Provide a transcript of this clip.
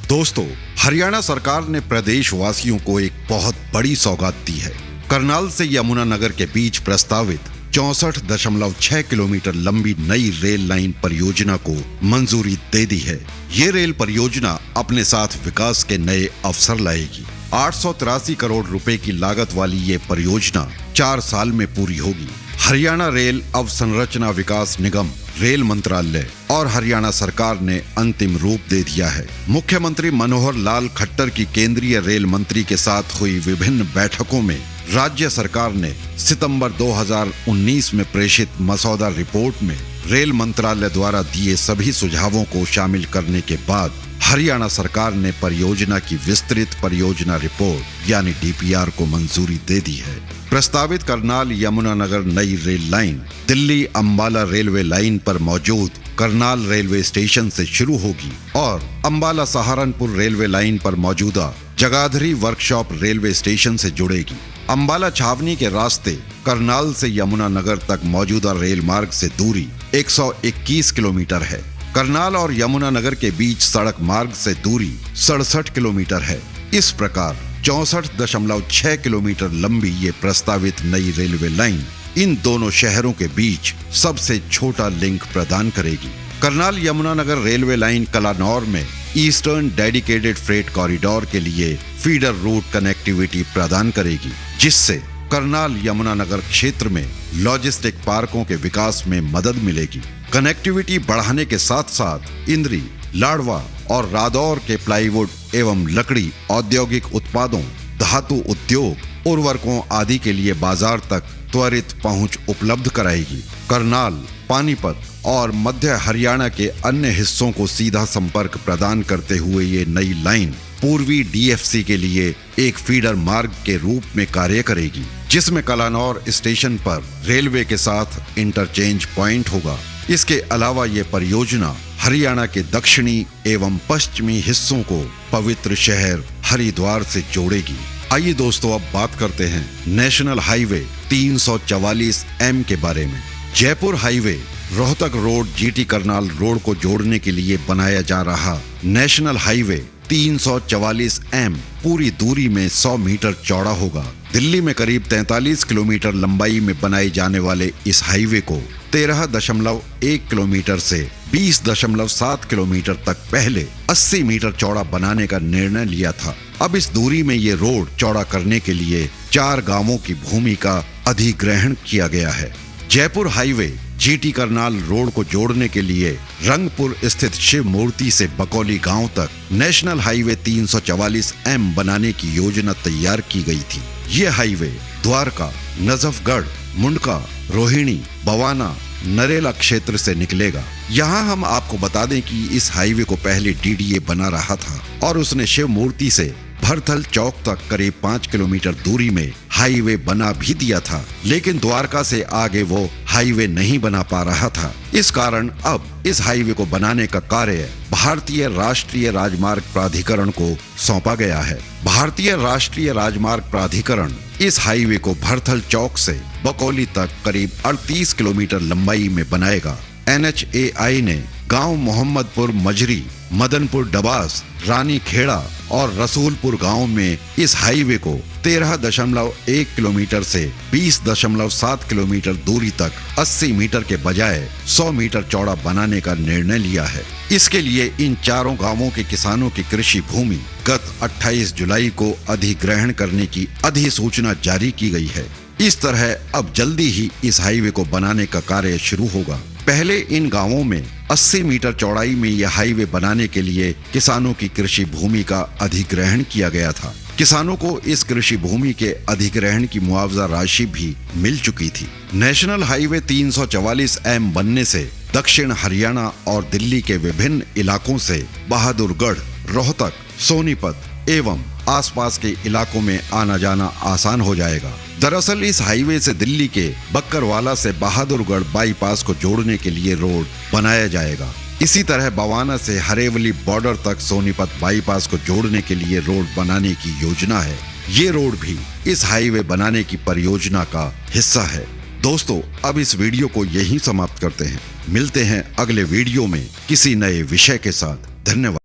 दोस्तों, हरियाणा सरकार ने प्रदेश वासियों को एक बहुत बड़ी सौगात दी है। करनाल से यमुनानगर के बीच प्रस्तावित 64.6 किलोमीटर लंबी नई रेल लाइन परियोजना को मंजूरी दे दी है। ये रेल परियोजना अपने साथ विकास के नए अवसर लाएगी। 883 करोड़ रुपए की लागत वाली ये परियोजना 4 साल में पूरी होगी। हरियाणा रेल अवसंरचना विकास निगम, रेल मंत्रालय और हरियाणा सरकार ने अंतिम रूप दे दिया है। मुख्यमंत्री मनोहर लाल खट्टर की केंद्रीय रेल मंत्री के साथ हुई विभिन्न बैठकों में राज्य सरकार ने सितंबर 2019 में प्रेषित मसौदा रिपोर्ट में रेल मंत्रालय द्वारा दिए सभी सुझावों को शामिल करने के बाद हरियाणा सरकार ने परियोजना की विस्तृत परियोजना रिपोर्ट यानी डीपीआर को मंजूरी दे दी है। प्रस्तावित करनाल यमुनानगर नई rail line Delhi Ambala railway line पर मौजूद करनाल रेलवे स्टेशन से शुरू होगी और अंबाला सहारनपुर रेलवे लाइन पर मौजूदा जगाधरी वर्कशॉप रेलवे स्टेशन से जुड़ेगी। अंबाला छावनी के रास्ते करनाल से यमुनानगर तक मौजूदा रेल मार्ग से दूरी 121 किलोमीटर है। करनाल और यमुनानगर के बीच सड़क मार्ग से दूरी 67 किलोमीटर है। इस प्रकार 64.6 किलोमीटर लंबी ये प्रस्तावित नई रेलवे लाइन इन दोनों शहरों के बीच सबसे छोटा लिंक प्रदान करेगी। करनाल यमुनानगर रेलवे लाइन कलानौर में ईस्टर्न डेडिकेटेड फ्रेट कॉरिडोर के लिए फीडर रूट कनेक्टिविटी प्रदान करेगी, जिससे करनाल यमुनानगर क्षेत्र में लॉजिस्टिक पार्कों के विकास में मदद मिलेगी। कनेक्टिविटी बढ़ाने के साथ साथ इंद्री, लाडवा और रादौर के प्लाईवुड एवं लकड़ी औद्योगिक उत्पादों, धातु उद्योग, उर्वरकों आदि के लिए बाजार तक त्वरित पहुंच उपलब्ध कराएगी। करनाल, पानीपत और मध्य हरियाणा के अन्य हिस्सों को सीधा संपर्क प्रदान करते हुए ये नई लाइन पूर्वी डीएफसी के लिए एक फीडर मार्ग के रूप में कार्य करेगी, जिसमें कलानौर स्टेशन पर रेलवे के साथ इंटरचेंज पॉइंट होगा। इसके अलावा ये परियोजना हरियाणा के दक्षिणी एवं पश्चिमी हिस्सों को पवित्र शहर हरिद्वार से जोड़ेगी। आइए दोस्तों, अब बात करते हैं नेशनल हाईवे 344M के बारे में। Jaipur highway Rohtak road GT Karnal road को जोड़ने के लिए बनाया जा रहा नेशनल हाईवे 344M पूरी दूरी में 100 मीटर चौड़ा होगा। दिल्ली में करीब 43 किलोमीटर लंबाई में बनाए जाने वाले इस हाईवे को 13.1 किलोमीटर से 20.7 किलोमीटर तक पहले 80 मीटर चौड़ा बनाने का निर्णय लिया था। अब इस दूरी में ये रोड चौड़ा करने के लिए 4 गांवों की भूमि का अधिग्रहण किया गया है। Jaipur highway GT Karnal road को जोड़ने के लिए रंगपुर स्थित शिव मूर्ति से बकौली गांव तक नेशनल हाईवे 344M बनाने की योजना तैयार की गई थी। ये हाईवे द्वारका, नजफगढ़, मुंडका, रोहिणी, बवाना, नरेला क्षेत्र से निकलेगा। यहाँ हम आपको बता दें कि इस हाईवे को पहले डीडीए बना रहा था और उसने शिव मूर्ति से भरथल चौक तक करीब 5 किलोमीटर दूरी में हाईवे बना भी दिया था, लेकिन द्वारका से आगे वो हाईवे नहीं बना पा रहा था। इस कारण अब इस हाईवे को बनाने का कार्य भारतीय राष्ट्रीय राजमार्ग प्राधिकरण को सौंपा गया है। भारतीय राष्ट्रीय राजमार्ग प्राधिकरण इस हाईवे को भरथल चौक से बकौली तक करीब 38 किलोमीटर लंबाई में बनाएगा। NHAI ने गांव मोहम्मदपुर मजरी, मदनपुर डबास, रानी खेड़ा और रसूलपुर गांव में इस हाईवे को 13.1 किलोमीटर से 20.7 किलोमीटर दूरी तक 80 मीटर के बजाय 100 मीटर चौड़ा बनाने का निर्णय लिया है। इसके लिए इन चारों गांवों के किसानों की कृषि भूमि गत 28 जुलाई को अधिग्रहण करने की अधिसूचना जारी की गई है। इस तरह अब जल्दी ही इस हाईवे को बनाने का कार्य शुरू होगा। पहले इन गांवों में 80 मीटर चौड़ाई में यह हाईवे बनाने के लिए किसानों की कृषि भूमि का अधिग्रहण किया गया था। किसानों को इस कृषि भूमि के अधिग्रहण की मुआवजा राशि भी मिल चुकी थी। नेशनल हाईवे 344M बनने से दक्षिण हरियाणा और दिल्ली के विभिन्न इलाकों से बहादुरगढ़, रोहतक, सोनीपत एवं आसपास के इलाकों में आना जाना आसान हो जाएगा। दरअसल इस हाईवे से दिल्ली के बक्करवाला से बहादुरगढ़ बाईपास को जोड़ने के लिए रोड बनाया जाएगा। इसी तरह बवाना से हरेवली बॉर्डर तक सोनीपत बाईपास को जोड़ने के लिए रोड बनाने की योजना है। ये रोड भी इस हाईवे बनाने की परियोजना का हिस्सा है। दोस्तों, अब इस वीडियो को यहीं समाप्त करते हैं। मिलते हैं अगले वीडियो में किसी नए विषय के साथ। धन्यवाद।